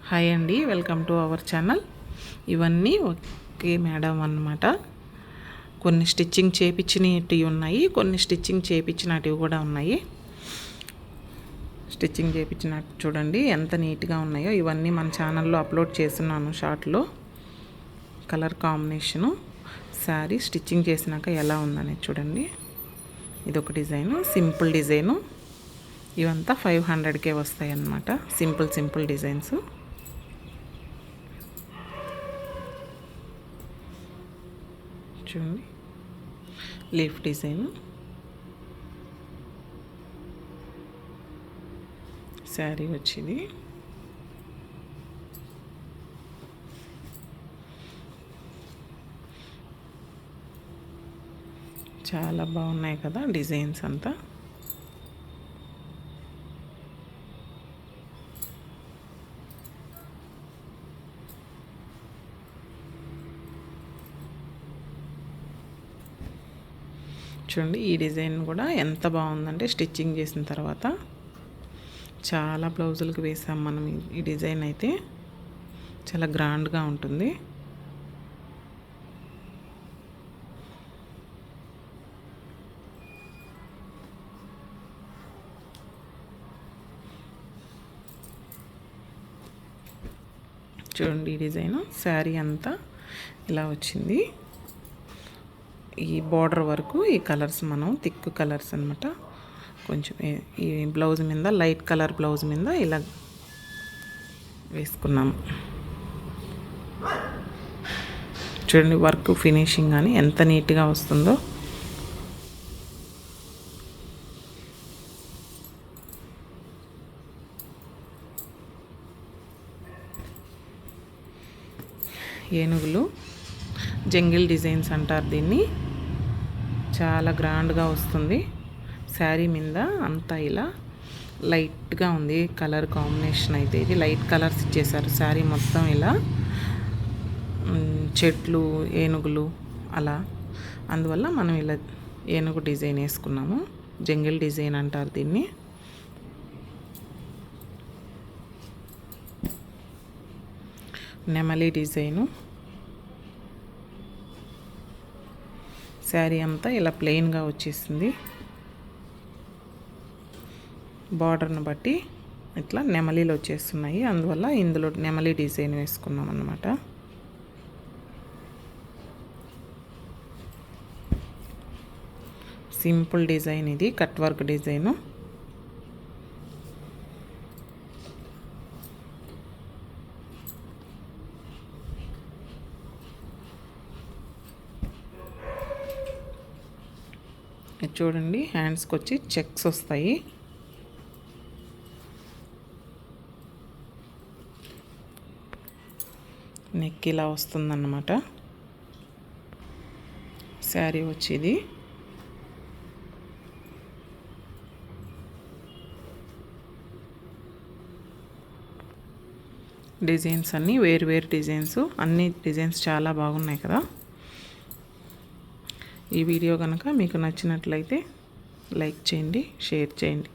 Hi అండి, welcome to our channel. ఇవన్నీ okay madam అన్నమాట. కొన్ని స్టిచ్చింగ్ చేయించినవి ఉన్నాయి, కొన్ని స్టిచ్చింగ్ చేయించినవి కూడా ఉన్నాయి. స్టిచ్చింగ్ చేయించినట్టు చూడండి ఎంత నీట్గా ఉన్నాయో. ఇవన్నీ మన ఛానల్లో అప్లోడ్ చేస్తున్నాను షార్ట్లో. కలర్ కాంబినేషను శారీ స్టిచ్చింగ్ చేసినాక ఎలా ఉందనేది చూడండి. ఇదొక డిజైను, సింపుల్ డిజైను. ఇవంతా 500కే వస్తాయి అన్నమాట. Simple designs. చూడండి, లీఫ్ డిజైన్, శారీ వచ్చింది. చాలా బాగున్నాయి కదా డిజైన్స్ అంతా. చూడండి, ఈ డిజైన్ కూడా ఎంత బాగుందంటే స్టిచ్చింగ్ చేసిన తర్వాత చాలా బ్లౌజులకు వేసాం మనం. ఈ డిజైన్ అయితే చాలా గ్రాండ్గా ఉంటుంది. చూడండి, ఈ డిజైన్ శారీ అంతా ఇలా వచ్చింది. ఈ బార్డర్ వరకు ఈ కలర్స్ మనం థిక్ కలర్స్ అనమాట. కొంచెం ఈ బ్లౌజ్ మీద లైట్ కలర్ బ్లౌజ్ మీద ఇలా వేసుకున్నాము. చూడండి, వర్క్ ఫినిషింగ్ కానీ ఎంత నీట్గా వస్తుందో. ఏనుగులు జంగిల్ డిజైన్స్ అంటారు దీన్ని. చాలా గ్రాండ్గా వస్తుంది. శారీ మీద అంతా ఇలా లైట్గా ఉంది కలర్ కాంబినేషన్. అయితే ఇది లైట్ కలర్స్ ఇచ్చేసారు శారీ మొత్తం. ఇలా చెట్లు, ఏనుగులు అలా, అందువల్ల మనం ఇలా ఏనుగు డిజైన్ వేసుకున్నాము. జంగిల్ డిజైన్ అంటారు దీన్ని. నెమలి డిజైను. శారీ అంతా ఇలా ప్లెయిన్గా వచ్చేసింది. బార్డర్ని బట్టి ఇట్లా నెమలీలు వచ్చేస్తున్నాయి, అందువల్ల ఇందులో నెమలి డిజైన్ వేసుకున్నాం అన్నమాట. సింపుల్ డిజైన్ ఇది, కట్ వర్క్ డిజైను. చూడండి, హ్యాండ్స్కి వచ్చి చెక్స్ వస్తాయి. నెక్ ఇలా వస్తుందన్నమాట. శారీ వచ్చేది. డిజైన్స్ అన్నీ వేరు డిజైన్స్. అన్ని డిజైన్స్ చాలా బాగున్నాయి కదా. ఈ వీడియో కనుక మీకు నచ్చినట్లయితే లైక్ చేయండి, షేర్ చేయండి.